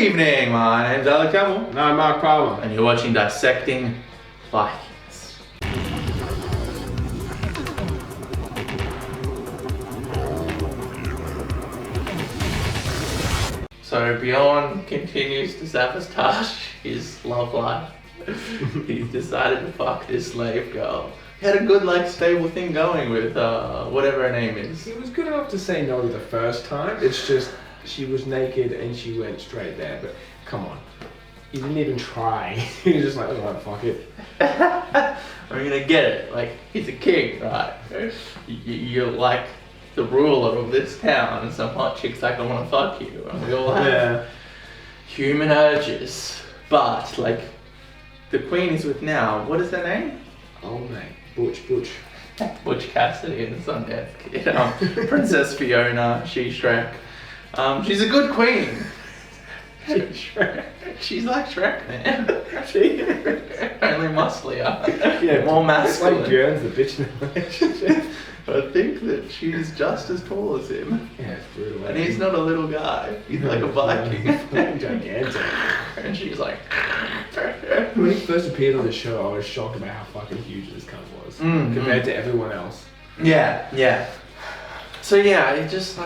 evening, my name's Lagertha. No, Mark Palmer. And you're watching Dissecting Vikings. So Bjorn continues to sabotage his love life. He's decided to fuck this slave girl. He had a good, stable thing going with whatever her name is. He was good enough to say no the first time. It's just she was naked and she went straight there. But come on, he didn't even try. He was just like, oh, fuck it. I'm gonna get it. He's a king, right? You're like the ruler of this town, and some hot chick's like, I want to fuck you, and we all have human urges. But the queen is with now. What is her name? Oh mate, Butch. Butch Cassidy and the Sundance Kid. Princess Fiona, she's Shrek. She's a good queen. She's Shrek. She's like Shrek, man. Only musclier. Yeah, more masculine. It's like Bjorn's the bitch in the relationship. I think that she's just as tall as him. Yeah, it's brutal. And he's not a little guy. He's like a Viking. Gigantic. And she's like... When he first appeared on the show, I was shocked about how fucking huge this cunt was. Compared to everyone else. Yeah. So yeah, it's just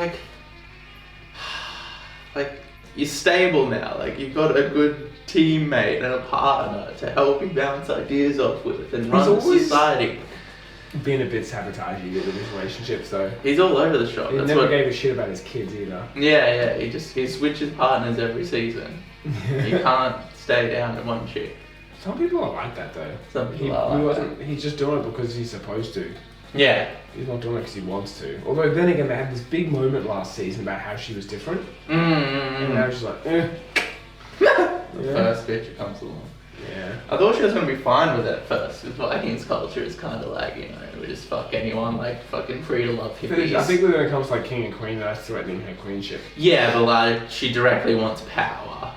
you're stable now. You've got a good teammate and a partner to help you bounce ideas off with and run the society. Being a bit sabotagey with his relationships though. He's all over the shop. He never gave a shit about his kids either. Yeah. He switches partners every season. He can't stay down to one chick. Some people are like that though. Some people are like that. He's just doing it because he's supposed to. Yeah. He's not doing it because he wants to. Although then again, they had this big moment last season about how she was different. And now she's like, First bitch that comes along. Yeah. I thought she was going to be fine with it at first, because Vikings culture is kind of we just fuck anyone, fucking free to love hippies. I think when it comes to king and queen, that's threatening her queenship. Yeah, but she directly wants power.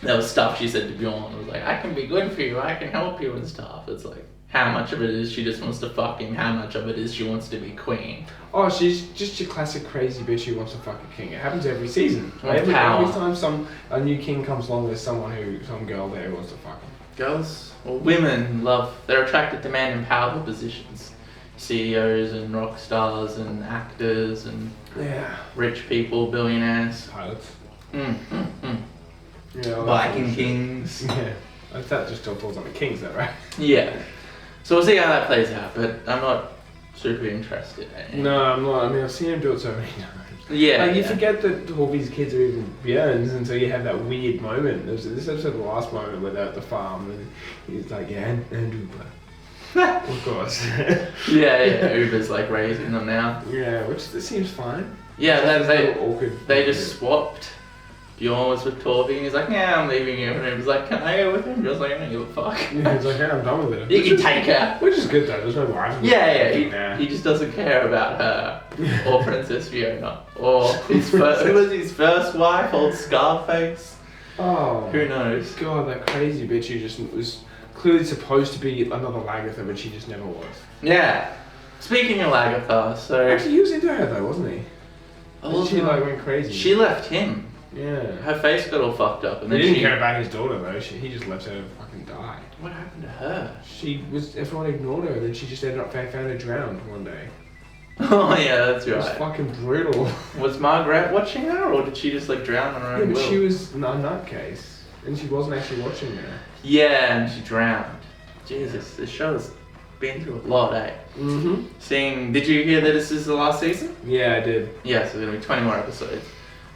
There was stuff she said to Bjorn, it was I can be good for you, I can help you and stuff. It's how much of it is she just wants to fuck him, how much of it is she wants to be queen. Oh, she's just your classic crazy bitch who wants to fuck a king. It happens every season. Every time a new king comes along, there's some girl there who wants to fuck him. Girls, or women they're attracted to men in powerful positions. CEOs and rock stars and actors and rich people, billionaires. Pilots. Yeah, Viking kings. Yeah, that just still falls on the kings though, right? Yeah. So we'll see how that plays out, but I'm not super interested. No, I'm not. I mean, I've seen him do it so many times. Yeah. You forget that all these kids are even Bjorns until you have that weird moment. There was this episode, the last moment where they're at the farm and he's like, and Uber. Of course. yeah, Uber's raising them now. Yeah, which seems fine. Yeah, awkward. They just swapped. Bjorn was with Torby and he's like, yeah, I'm leaving you. And he was like, can I go with him? Bjorn's like, I don't give a fuck. Yeah, he's like, yeah, I'm done with it. You can take her. Which is good though, there's no wife. Yeah, he just doesn't care about her. Or Princess Fiona. Or who was his first wife, old Scarface? Oh. Who knows? God, that crazy bitch who just was clearly supposed to be another Lagertha, but she just never was. Yeah. Speaking of Lagertha, so... Actually, he was into her though, wasn't he? Oh, she went crazy. She left him. Yeah. Her face got all fucked up, and he then didn't care about his daughter though. He just left her to fucking die. What happened to her? Everyone ignored her, and then she just ended up found her drowned one day. Oh yeah, that's right. It was fucking brutal. Was Margaret watching her, or did she just drown on her own will? She was a nutcase, and she wasn't actually watching her. Yeah, and she drowned. Jesus, this show's been through a lot, eh? Did you hear that this is the last season? Yeah, I did. Yeah, so there's gonna be 20 more episodes.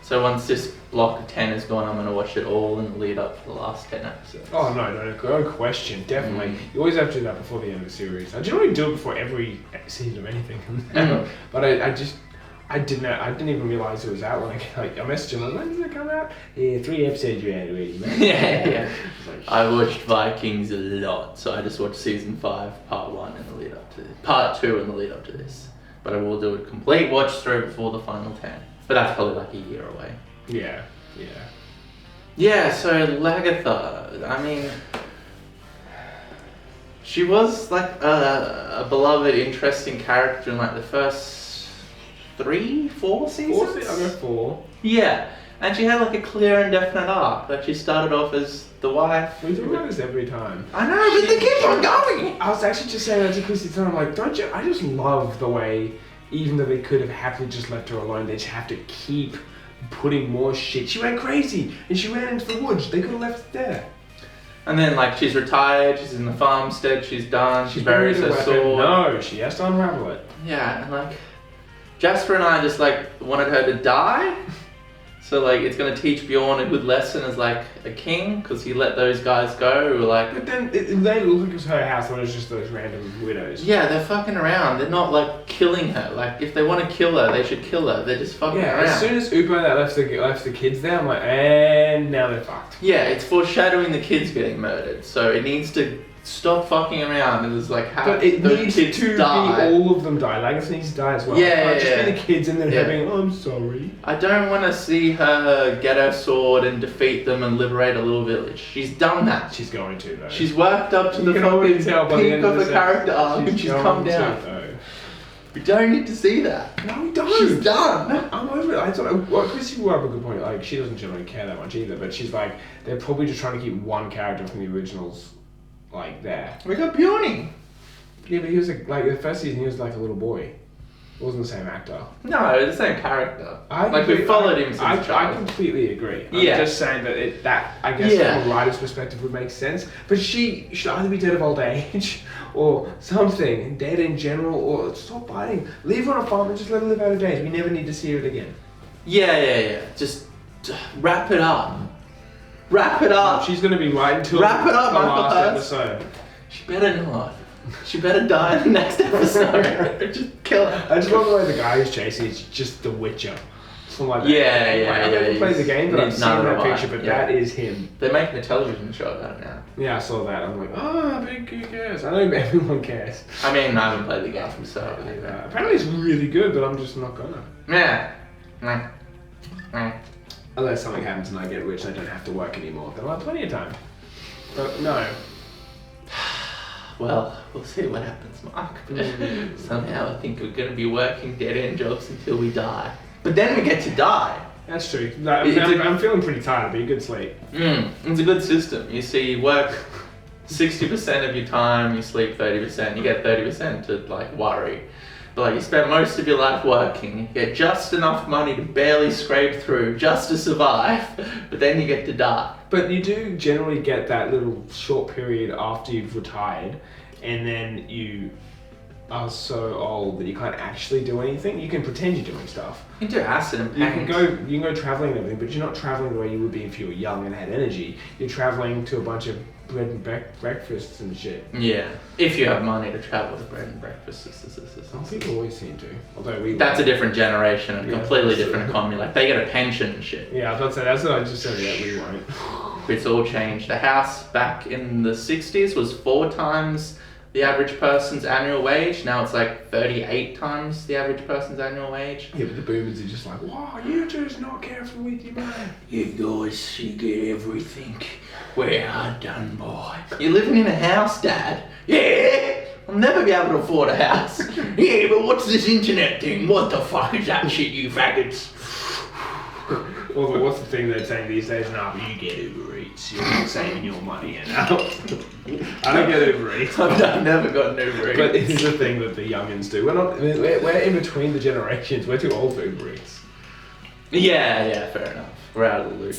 So once this block of 10 is gone, I'm going to watch it all in the lead up to the last 10 episodes. Oh, no question, definitely. You always have to do that before the end of the series. I generally do it before every season of anything comes out. But I didn't even realise it was out when I messaged him, when does it come out? Yeah, 3 episodes you had already, man. Yeah. I watched Vikings a lot, so I just watched season 5, part 1 in the lead up to this. Part 2 in the lead up to this. But I will do a complete watch through before the final 10. But that's probably a year away. Yeah. Yeah, so Lagertha, I mean, she was a beloved, interesting character in the first 3-4 seasons? I go 4. Yeah, And she had like a clear and definite arc. Like she started off as the wife. We talk about this every time. I know, but they keep on going. I was actually just saying that to Chrissy today. I'm like, don't you? I just love the way, even though they could have happily just left her alone, they just have to keep putting more shit. She went crazy and she ran into the woods. They could have left it there. And then like she's retired, she's in the farmstead, she's done, she buries her sword. No, she has to unravel it. Yeah, and like Jasper and I just like wanted her to die. So like it's gonna teach Bjorn a good lesson as like a king, because he let those guys go who were like. But then they look at her house when it's just those random widows. Yeah, they're fucking around. They're not like killing her. Like if they want to kill her, they should kill her. They're just fucking around. As soon as Upo that left the kids there, I'm like, and now they're fucked. Yeah, it's foreshadowing the kids getting murdered, so it needs to stop fucking around and it's like how but it those needs kids to die. Be all of them die. Lagertha needs to die as well. Yeah, just be the kids and then having, I'm sorry. I don't want to see her get her sword and defeat them and liberate a little village. She's done that. She's going to though. She's worked up to the fucking peak of the character arc and she's come down. We don't need to see that. No, we don't. She's done. I'm over it. I thought, well, Chrissy brought up a good point. Like, she doesn't generally care that much either, but she's like, they're probably just trying to keep one character from the originals, like, there. We got Bjorn. Yeah, but he was like the first season, he was like a little boy. It wasn't the same actor. No, the same character. We followed him since child. I completely agree. I'm just saying that I guess from a writer's perspective would make sense. But she should either be dead of old age or something, dead in general, or stop fighting. Leave her on a farm and just let her live out her days. We never need to see her again. Yeah. Just wrap it up. Wrap it up. No, she's going to be right until wrap it up, the last episode. She better not. She better die in the next episode. Just kill her. I just love the way the guy who's chasing is just the Witcher. Something like that. Yeah. I've never played the game, but I've seen that picture, but that is him. They're making a television show about it now. Yeah, I saw that. I'm like, oh, who cares? I know everyone cares. I mean, I haven't played the game, so... apparently it's really good, but I'm just not gonna. Yeah. Unless something happens and I get rich and I don't have to work anymore, then I'll have plenty of time. But no. Well, we'll see what happens, Mark. Somehow I think we're going to be working dead-end jobs until we die. But then we get to die. That's true. I'm feeling pretty tired, but a good sleep. It's a good system. You see, you work 60% of your time, you sleep 30%, you get 30% to like worry. But like you spend most of your life working, you get just enough money to barely scrape through, just to survive, but then you get to die. But you do generally get that little short period after you've retired, and then you are so old that you can't actually do anything. You can pretend you're doing stuff. You can do acid and paint. You can go traveling and everything, but you're not traveling the way you would be if you were young and had energy. You're traveling to a bunch of bread and breakfasts and shit. Yeah, if you have money to travel to bread and breakfasts. People always seem to. Although that's a different generation, a completely different economy. Like they get a pension and shit. Yeah, I was about to say, that's what I just said. Yeah, we won't. It's all changed. The house back in the 60s was 4 times the average person's annual wage. Now it's like 38 times the average person's annual wage. Yeah, but the boomers are just like, wow, you're just not careful with your money. You guys, you get everything. We're done, boy. You're living in a house, Dad? Yeah! I'll never be able to afford a house. Yeah, but what's this internet thing? What the fuck is that shit, you faggots? Well, what's the thing they're saying these days? Nah, but you get Uber Eats. You're not saving your money, you know? I don't get Uber Eats. I've never gotten Uber Eats. But it's the thing that the youngins do. We're in between the generations. We're too old for Uber Eats. Yeah, fair enough. We're out of the loop.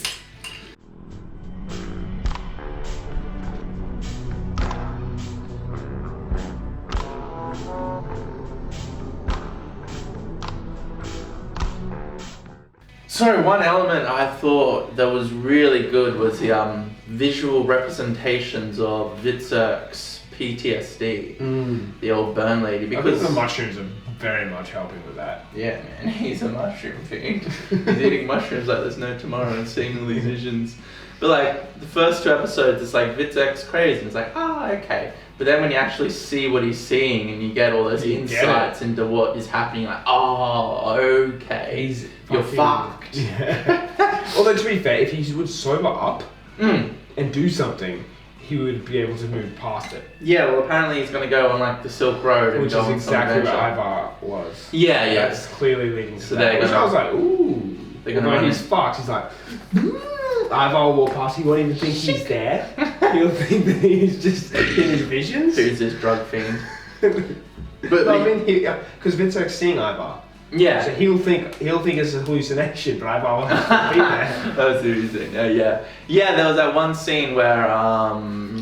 So one element I thought that was really good was the visual representations of Vitzerk's PTSD, the old burn lady. Because I think the mushrooms are very much helping with that. Yeah, man, he's a mushroom fiend. He's eating mushrooms like there's no tomorrow and seeing all these visions. But like the first 2 episodes, it's like Vitzerk's crazy. And it's like, okay. But then when you actually see what he's seeing and you get all those insights into what is happening, like, okay, you're fucked. Yeah. Although to be fair, if he would sober up and do something, he would be able to move past it. Yeah, well apparently he's going to go on like the Silk Road and which go is on exactly some what Ivar was. Yeah. That's clearly leading to so that. Which I was like, ooh. They're gonna when run he's in. fucked, he's like, Ivar will walk past, he won't even think he's there. He'll think that he's just in his visions. Who's this drug fiend? But I mean, because Vincent's seeing Ivar. Yeah. So he'll think it's a hallucination, but Ivar won't be there. That's interesting. Yeah. Yeah, there was that one scene where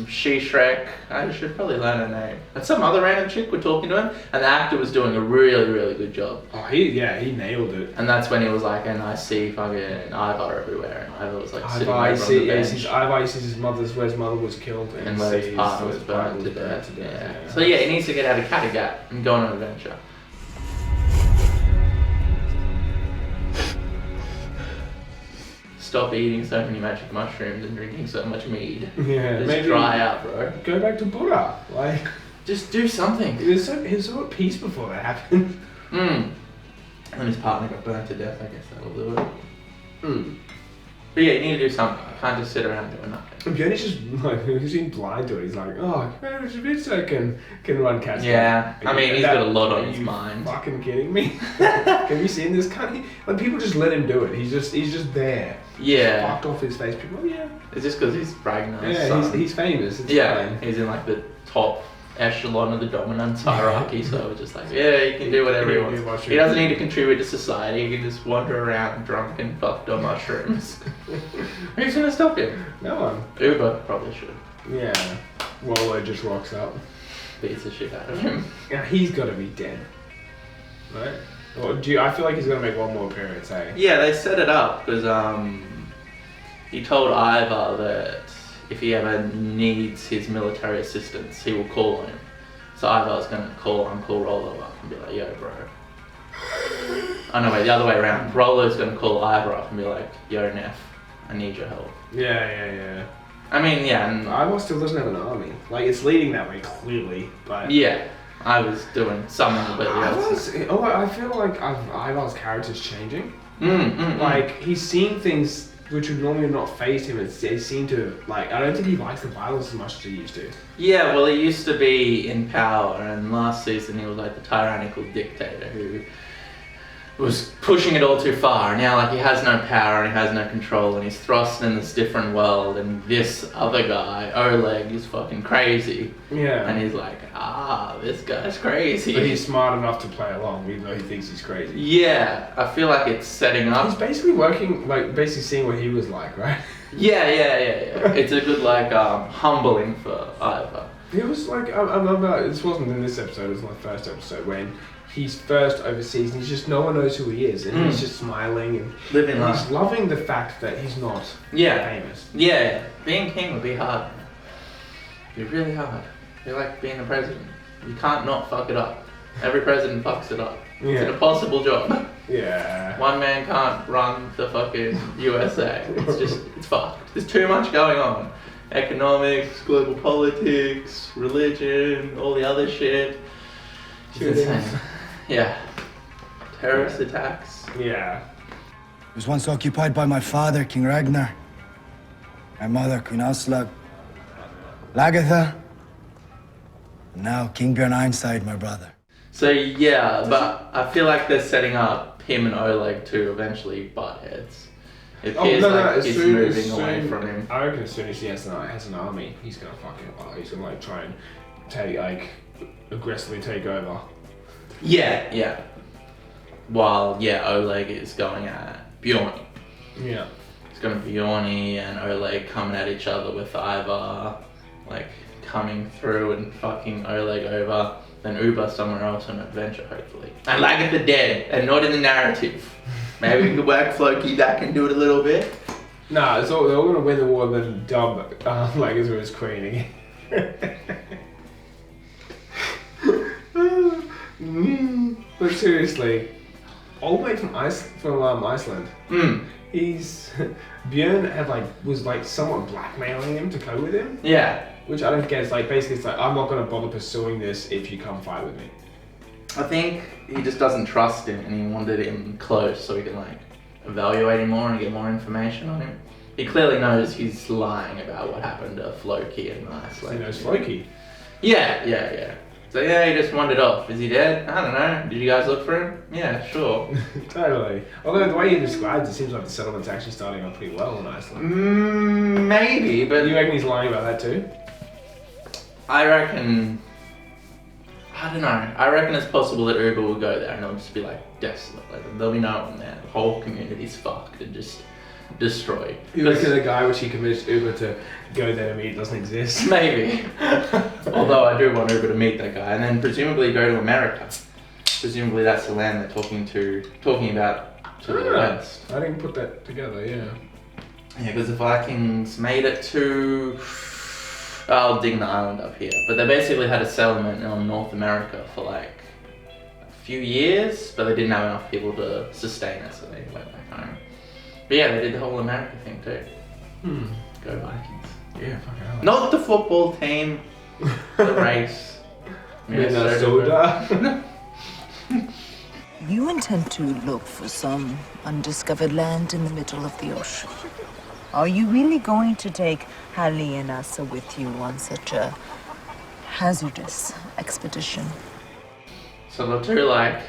Shrek, I should probably learn her name, and some other random chick were talking to him, and the actor was doing a really, really good job. Oh, he nailed it. And that's when he was like, and I see fucking Ivar everywhere, and Ivar was like sitting Ivar, over on the bench. Ivar sees his where his mother was killed, And where his partner was burned to death. Yeah. So yeah, he needs to get out of Kattegat and go on an adventure. Stop eating so many magic mushrooms and drinking so much mead. Yeah, Just maybe dry out, bro. Go back to Buddha. Like, just do something. he was so at peace before that happened. And his partner got burned to death. I guess that'll do it. But yeah, you need to do something. You can't just sit around doing nothing. And Bjorn is just like, he's been blind to it. He's like, oh, Victor can run cats. Yeah, I mean, he's got a lot on his mind. Fucking kidding me? Have you seen this cunt? Like, people just let him do it. He's just there. Yeah. Fucked off his face. People, yeah. It's just because he's Ragnar's Yeah, son. he's famous. It's Yeah, fine. he's in like the top echelon of the dominance hierarchy, so it's just like, yeah, he can do whatever he wants. He doesn't need to contribute to society, he can just wander around drunk and fucked on mushrooms. Who's gonna stop him? No one. Uber probably should. Yeah. Oleg just rocks up. Beats the shit out of him. Yeah, he's got to be dead. Right? Or I feel like he's going to make one more appearance, eh? Yeah, they set it up because he told Ivar that if he ever needs his military assistance, he will call on him. So Ivar's going to call Uncle Rollo up and be like, yo, bro. Oh no, wait, the other way around. Rollo's going to call Ivar up and be like, yo, Neff, I need your help. Yeah. I mean, yeah. And Ivar still doesn't have an army. Like, it's leading that way, clearly, but... Yeah, I was doing something completely else. I feel like Ivar's character's changing. Like, Like, he's seeing things which would normally not faze him. It seemed to, like, I don't think he likes the violence as much as he used to. yeah, well, he used to be in power, and last season he was like the tyrannical dictator who was pushing it all too far. And now, like, he has no power and he has no control, and he's thrust in this different world, and this other guy, Oleg, is fucking crazy. Yeah. And he's like, this guy's crazy. But he's smart enough to play along, even though he thinks he's crazy. Yeah, I feel like it's setting up. He's basically working, like, basically seeing what he was like, right? Yeah. It's a good, like, humbling for Ivar. It was like, I remember, this wasn't in this episode, it was in the first episode, when he's first overseas and he's just, no one knows who he is, and he's just smiling and living life. He's loving the fact that he's not famous. Yeah, being king would be hard. It'd be really hard. It'd be like being the president. You can't not fuck it up. Every president fucks it up. Yeah. It's an impossible job. Yeah. One man can't run the fucking USA. It's fucked. There's too much going on. Economics, global politics, religion, all the other shit. It's insane. Yeah. Terrorist attacks. Yeah. It was once occupied by my father, King Ragnar. My mother, Queen Aslug. Lagertha. And now King Bjorn Ironside, my brother. So yeah, but I feel like they're setting up him and Oleg to eventually butt heads. It appears like he's moving away from him. I reckon as soon as he has an army, he's gonna he's gonna like try and aggressively take over. Yeah. While Oleg is going at Bjorn. Yeah. It's gonna be Bjorn and Oleg coming at each other with Ivar, like coming through and fucking Oleg over. Then Uber somewhere else on an adventure, hopefully. And Lagertha dead, and not in the narrative. Maybe we could work Floki back and do it a little bit. Nah, they're all gonna win the war and then dub Lagertha as queen again. But seriously, Oleg from Iceland. Bjorn was somewhat blackmailing him to go with him. Yeah. Which I don't get. It's like, basically, it's like, I'm not gonna bother pursuing this if you come fight with me. I think he just doesn't trust him, and he wanted him close so he can evaluate him more and get more information on him. He clearly knows he's lying about what happened to Floki in Iceland. He knows Floki. Yeah. So yeah, he just wandered off. Is he dead? I don't know. Did you guys look for him? Yeah, sure. Totally. Although the way he describes it seems like the settlement's actually starting off pretty well in Iceland. Maybe, but... You reckon he's lying about that too? I reckon... I don't know. I reckon it's possible that Uber will go there and it'll just be like desolate. Like there'll be no one there. The whole community's fucked and just destroyed. You reckon the guy which he convinced Uber to go there to meet doesn't exist? Maybe. Although I do want Uber to meet that guy and then presumably go to America. Presumably that's the land they're talking about to the west. I didn't put that together, yeah. Yeah, because the Vikings made it to... I'll dig the island up here. But they basically had a settlement in North America for like a few years, but they didn't have enough people to sustain it, so they went back home. But yeah, they did the whole America thing too. Go Vikings. Yeah, fucking hell. Not the football team, the race. Minnesota. You intend to look for some undiscovered land in the middle of the ocean. Are you really going to take Hallie and Asa with you on such a hazardous expedition? So the two like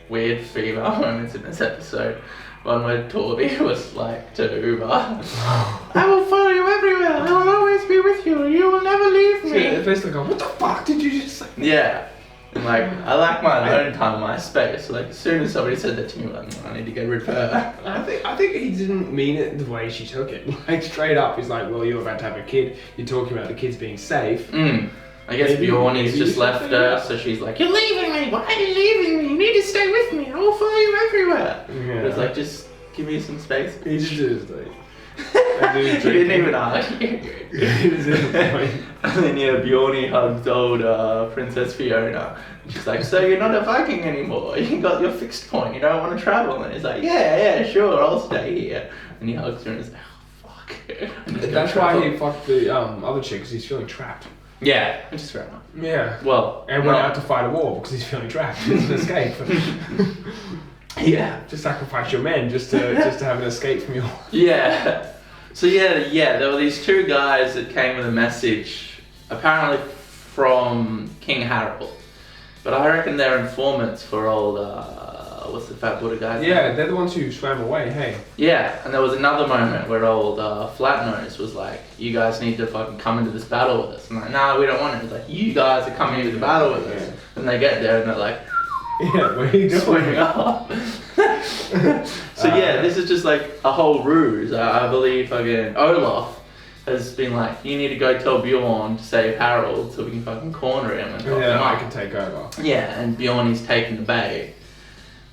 weird female moments in this episode. One where Torby was like to Uber, I will follow you everywhere, I will always be with you, you will never leave me. Yeah, basically going, what the fuck did you just say? Yeah. And like, I like my own time, my space. Like, as soon as somebody said that to me, like, I need to get rid of her. I think he didn't mean it the way she took it. Like, straight up, he's like, well, you're about to have a kid. You're talking about the kids being safe. I guess Bjorn's just left her, so she's like, you're leaving me! Why are you leaving me? You need to stay with me. I will follow you everywhere. Yeah. It's like, just give me some space. He just is like... He didn't even argue. And then yeah, Bjorn hugged old Princess Fiona. She's like, so you're not a Viking anymore. You got your fixed point. You don't want to travel. And he's like, yeah, sure, I'll stay here. And he hugs her and he's like, oh, fuck. That's why he fucked the other chick, because he's feeling trapped. Yeah, which is fair enough. Yeah. Well, and went out to fight a war because he's feeling trapped. It's an escape. Yeah. Just sacrifice your men just to have an escape from your... Yeah. So yeah, there were these two guys that came with a message, apparently from King Harold. But I reckon they're informants for old, what's the fat Buddha guy? Yeah, they're the ones who swam away, hey. Yeah, and there was another moment where old Flatnose was like, you guys need to fucking come into this battle with us. And like, nah, we don't want it. It's like, you guys are coming into the battle with us. And they get there and they're like, yeah, what are you doing? Swimming up. So yeah, this is just like a whole ruse. I believe fucking Olaf has been like, you need to go tell Bjorn to save Harold so we can fucking corner him. And yeah, I can take over. Yeah, and Bjorn he's taken the bait.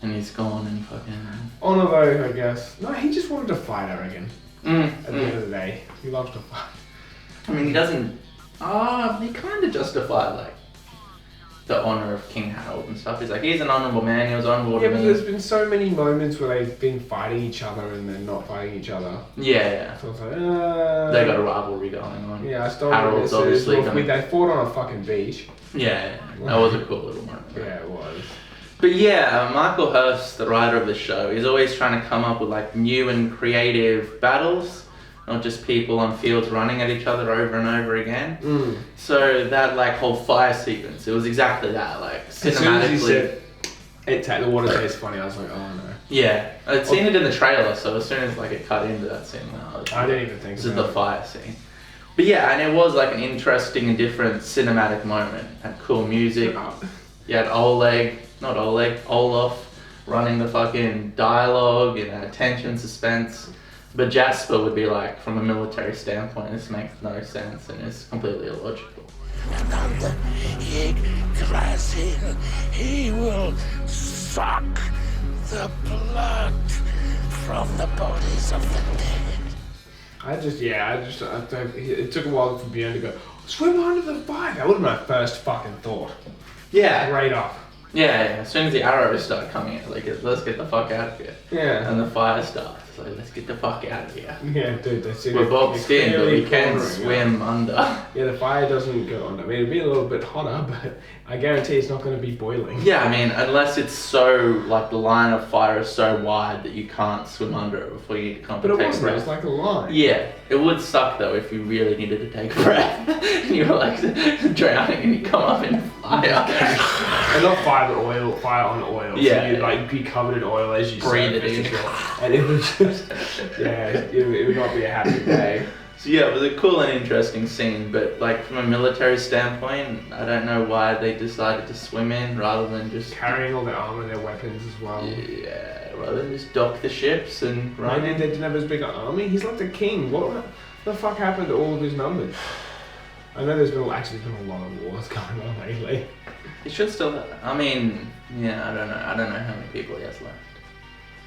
And he's gone and fucking... Although, I guess... No, he just wanted to fight, I reckon. At the end of the day. He loves to fight. I mean, he doesn't... he kind of justified, like, the honour of King Harold and stuff. He's like, he's an honourable man, he was honourable to me. Yeah, but there's been so many moments where they've been fighting each other and then not fighting each other. Yeah. So it's like, they got a rivalry going on. Yeah, I still Harold's obviously they fought on a fucking beach. Yeah, that was a cool little moment. Yeah, it was. But yeah, Michael Hurst, the writer of the show, he's always trying to come up with like new and creative battles, not just people on fields running at each other over and over again. So that like whole fire sequence, it was exactly that, like cinematically. As soon as you said, the water tastes funny, I was like, oh no. Yeah, I'd seen it in the trailer, so as soon as like it cut into that scene, I didn't even think this is the fire scene. But yeah, and it was like an interesting and different cinematic moment. Had cool music. You had Olaf running the fucking dialogue and tension, suspense. But Jasper would be like, from a military standpoint, this makes no sense and is completely illogical. And under Yggdrasil, he will suck the blood from the bodies of the dead. It took a while for Bjorn to go, swim under the fire. That would have been my first fucking thought. Yeah. Right off. Yeah, as soon as the arrows start coming in, like, let's get the fuck out of here. Yeah. And the fire starts. like, let's get the fuck out of here. Yeah, dude, that's it. We're boxed in, but we can cornering, swim under. Yeah, the fire doesn't go under. I mean, it'll be a little bit hotter, but I guarantee it's not going to be boiling. Yeah, I mean, unless it's so, like, the line of fire is so wide that you can't swim under it before you need to come But and it take a wasn't, it breath. was like a line. Yeah, it would suck though if you really needed to take a breath and you were like drowning and you come up in fire. And not fire, but oil, fire on oil. Yeah. So you'd like be covered in oil as you Breathe it surface in. as well. And it would just, yeah, it would not be a happy day. So yeah, it was a cool and interesting scene, but like from a military standpoint, I don't know why they decided to swim in rather than just Carrying all their armor, their weapons as well. yeah, rather than just dock the ships and run. Maybe they didn't have as big an army. He's like the king. What the fuck happened to all of his numbers? I know there's been a lot of wars going on lately. He should still. I mean, yeah, I don't know. I don't know how many people he has left.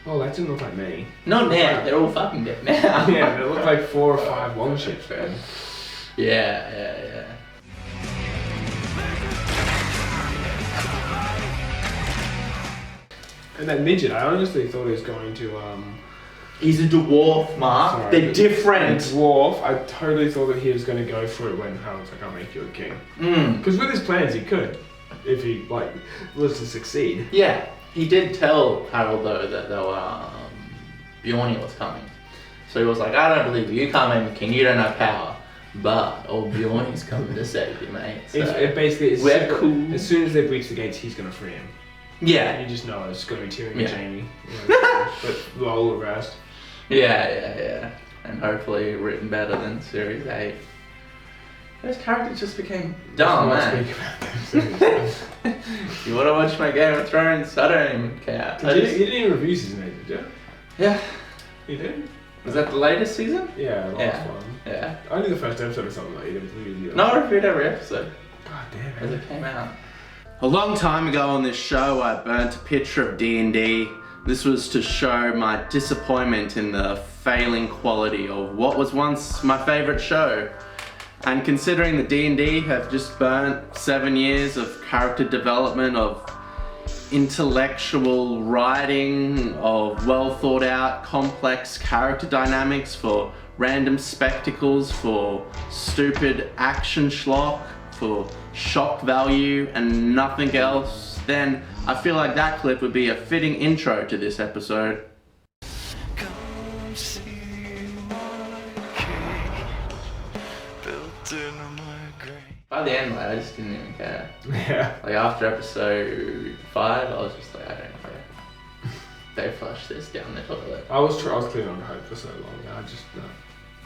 Oh, that didn't look like me. Not now. They're all fucking dead now. Yeah, they look like 4 or 5 longships, man. Yeah. And that midget, I honestly thought he was going to, He's a dwarf, Mark. Sorry, They're the different. dwarf, I totally thought that he was going to go for it when Harold's like, I'll make you a king. Because with his plans, he could. If he, like, was to succeed. Yeah, he did tell Harold though that Bjorn was coming. So he was like, I don't believe you. You can't make me king. You don't have power. But old Bjorn's coming to save you, mate. So It basically, we're cool. As soon as they breach the gates, he's going to free him. Yeah. You just know it's going to be Tyrion and Yeah. Jamie. But all the rest. Yeah. And hopefully written better than Series 8. Those characters just became dumb, man. You want to watch my Game of Thrones? I don't even care. You didn't even review season 8, did you? Yeah. You did? Was that the latest season? Yeah, the last one. Yeah. Only the first episode or something like you didn't review. No, I reviewed every episode God damn as it. it came out. A long time ago on this show, I burnt a picture of D&D. This was to show my disappointment in the failing quality of what was once my favorite show. And considering the D&D have just burnt 7 years of character development, of intellectual writing, of well thought out, complex character dynamics for random spectacles, for stupid action schlock, for shock value and nothing else, then I feel like that clip would be a fitting intro to this episode. Come see my king built in my grave. By the end, like, I just didn't even care. Yeah. Like after episode 5, I was just like, I don't care. They flushed this down the toilet. I was clean on hope for so long. I just, no.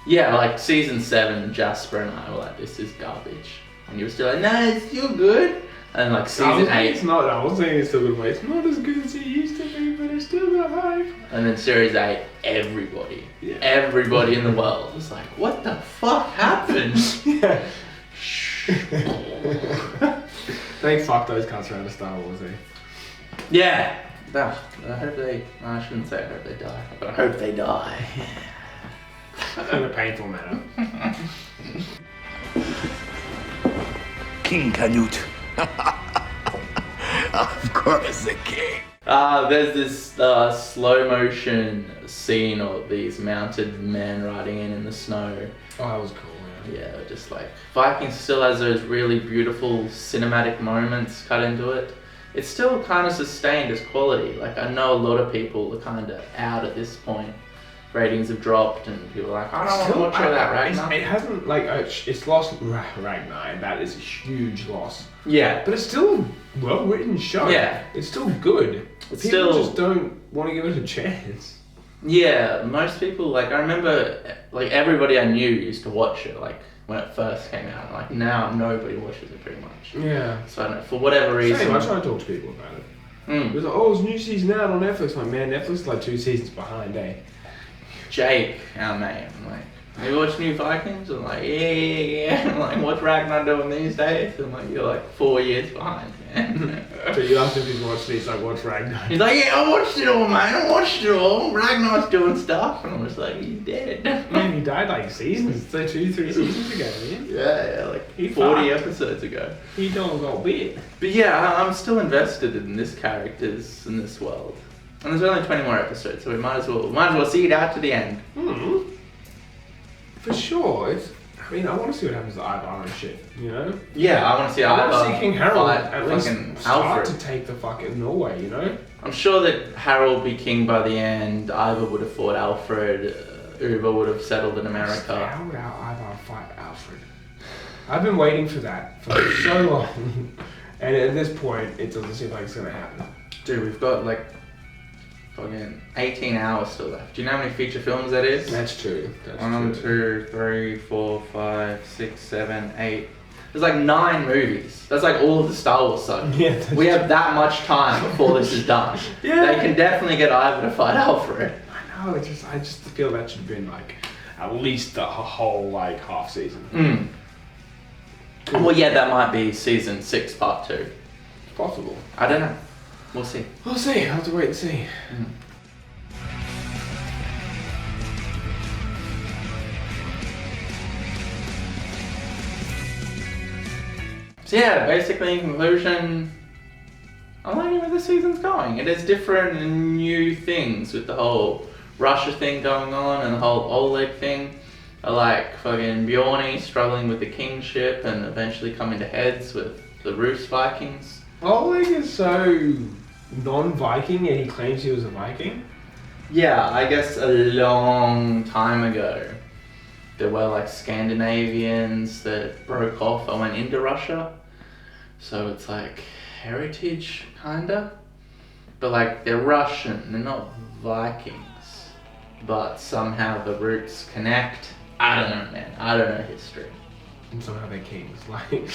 Yeah, like season 7, Jasper and I were like, this is garbage. And you were still like, no, it's still good. And like season 8. It's not, I was saying it's still good, but it's not as good as it used to be, but it's still got hype. And then series 8, everybody in the world was like, what the fuck happened? Yeah. They fucked those cunts around to Star Wars, eh? Yeah. I hope I shouldn't say I hope they die, but I hope they die. In a painful manner. King Canute. Of course, the king. There's this slow motion scene of these mounted men riding in the snow. Oh, that was cool, yeah. Yeah, just like Vikings still has those really beautiful cinematic moments cut into it. It's still kind of sustained as quality. Like I know a lot of people are kind of out at this point. Ratings have dropped and people are like, I don't want to watch all that Ragnar. It hasn't, like, it's lost Ragnar, and that is a huge loss. Yeah. But it's still a well-written show. Yeah. It's still good. It's People still- just don't want to give it a chance. Yeah, most people, like, I remember, like, everybody I knew used to watch it, like, when it first came out. Like, now nobody watches it pretty much. Yeah. So, I don't know, for whatever reason. Same, I try to talk to people about it. It was like, oh, it's a new season out on Netflix. I'm like, man, Netflix is like 2 seasons behind, eh? Jake, our mate, I'm like, have you watched New Vikings? I'm like, yeah. I'm like, what's Ragnar doing these days? I'm like, you're like 4 years behind, man. So you asked if he's watched these, like, what's Ragnar? He's like, yeah, I watched it all, man. I watched it all. Ragnar's doing stuff. And I'm just like, he's dead. Man, he died like seasons, so 2-3 seasons ago, man. Yeah, like He 40 fucked. episodes ago. He don't go bit. But yeah, I'm still invested in this characters in this world. And there's only 20 more episodes, so we might as well see it out to the end. For sure. I want to see what happens to Ivar and shit, you know? Yeah, I want to see Ivar. I want to see King Harold fight at least fucking start Alfred. to take the fucking Norway, you know? I'm sure that Harold will be king by the end. Ivar would have fought Alfred. Ivar would have settled in America. How would Ivar fight Alfred? I've been waiting for that for so long. And at this point, it doesn't seem like it's going to happen. Dude, we've got like fucking 18 hours still left. Do you know how many feature films that is? That's true. 1, 2, 3, 4, 5, 6, 7, 8. There's like 9 movies. That's like all of the Star Wars saga. Yeah, we have that much time before this is done. Yeah. They can definitely get Ivar to fight Alfred. I know, I just feel that should have been like at least a whole like half season. Well, yeah, that might be season 6, part 2. It's possible. I don't know. We'll see. We'll see. I'll have to wait and see. So yeah, basically in conclusion, I'm liking where the season's going. It has different and new things with the whole Russia thing going on and the whole Oleg thing. I like fucking Bjorn struggling with the kingship and eventually coming to heads with the Rus Vikings. Oleg is so non-Viking and he claims he was a Viking. Yeah, I guess a long time ago, there were like Scandinavians that broke off and went into Russia. So it's like heritage, kinda. But like, they're Russian, they're not Vikings. But somehow the roots connect. I don't know, man. I don't know history. And somehow they're kings, like...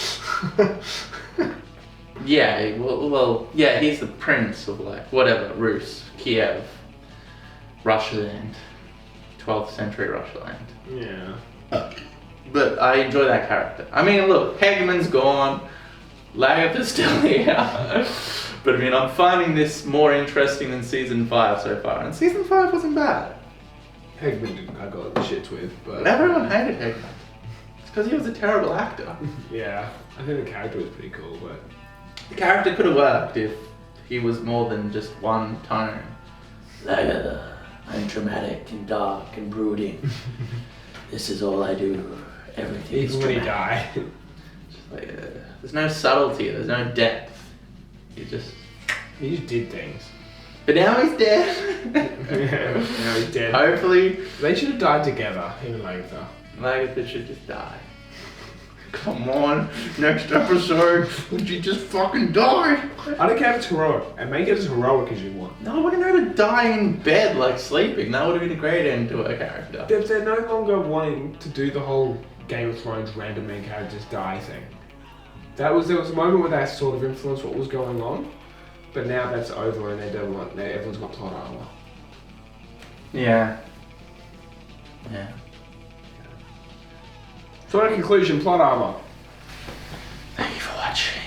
Yeah, well, yeah, he's the prince of like, whatever, Rus, Kiev, Russia land, 12th century Russia land. Yeah. But I enjoy that character. I mean, look, Hegman's gone, Lagertha's still here. But I mean, I'm finding this more interesting than season 5 so far, and season 5 wasn't bad. Hegman I got shits with, but... Everyone hated Hegman. It's because he was a terrible actor. Yeah, I think the character was pretty cool, but... The character could have worked if he was more than just one tone. Lagertha, I'm dramatic and dark and brooding. This is all I do. Everything is Even when he dramatic. died. Like, there's no subtlety, there's no depth. He just did things. But now he's dead. Yeah, now he's dead. Hopefully, They should have died together, him and Lagertha. Lagertha should just die. Come on, next episode, would you just fucking die? I don't care if it's heroic, and make it as heroic as you want. No, I wouldn't know to die in bed like sleeping. That would have been a great end to a character. They're no longer wanting to do the whole Game of Thrones random main characters die thing. There was a moment where that sort of influenced what was going on, but now that's over and they don't want. Everyone's got plot armor. Yeah. Yeah. So in conclusion, plot armor. Thank you for watching.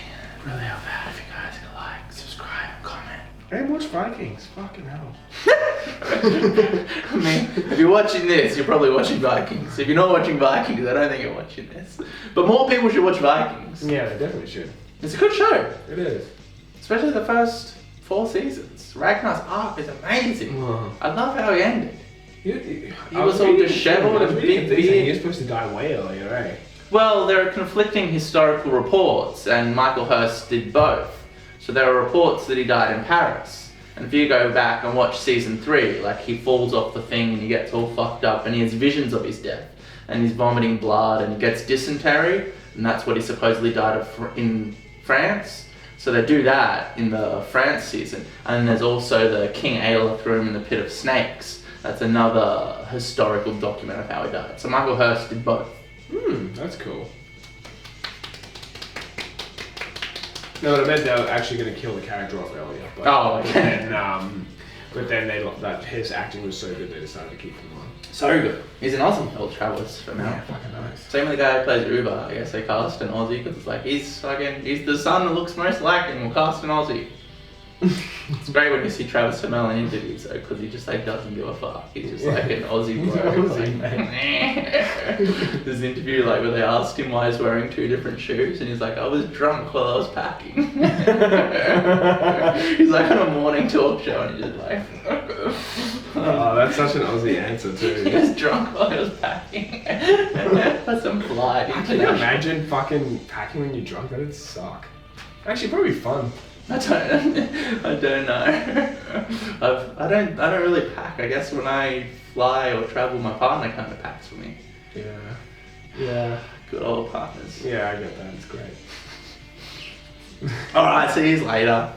Really help out if you guys can like, subscribe, comment. And watch Vikings. Fucking hell. I mean, if you're watching this, you're probably watching Vikings. If you're not watching Vikings, I don't think you're watching this. But more people should watch Vikings. Yeah, they definitely should. It's a good show. It is. Especially the first 4 seasons. Ragnar's arc is amazing. I love how he ended. He was all disheveled and big beard. He was supposed to die way earlier, eh? Well, there are conflicting historical reports, and Michael Hirst did both. So there are reports that he died in Paris. And if you go back and watch season 3, like he falls off the thing and he gets all fucked up and he has visions of his death. And he's vomiting blood and he gets dysentery. And that's what he supposedly died of in France. So they do that in the France season. And then there's also the King Aela threw him in the pit of snakes. That's another historical document of how he died. So Michael Hirst did both. That's cool. No, but I meant they were actually going to kill the character off earlier. But, Oh, okay. But then that his acting was so good they decided to keep him on. So good. He's an Aussie, old Travers from now. Yeah, fucking nice. Same with the guy who plays Ivar. I guess they cast an Aussie because it's like he's the son that looks most like him. We'll cast an Aussie. It's great when you see Travis Fimmel in interviews though, because he just like doesn't give a fuck. He's just like an Aussie He's bro. an Aussie, like, There's an interview like where they asked him why he's wearing 2 different shoes, and he's like, I was drunk while I was packing. He's like on a morning talk show, and he's just like, Oh, that's such an Aussie answer too. he was drunk while I was packing. For some flight. Can you imagine fucking packing when you're drunk? That'd suck. Actually, probably fun. I don't know. I don't really pack. I guess when I fly or travel, my partner kind of packs for me. Yeah. Good old partners. Yeah, I get that. It's great. All right, see you later.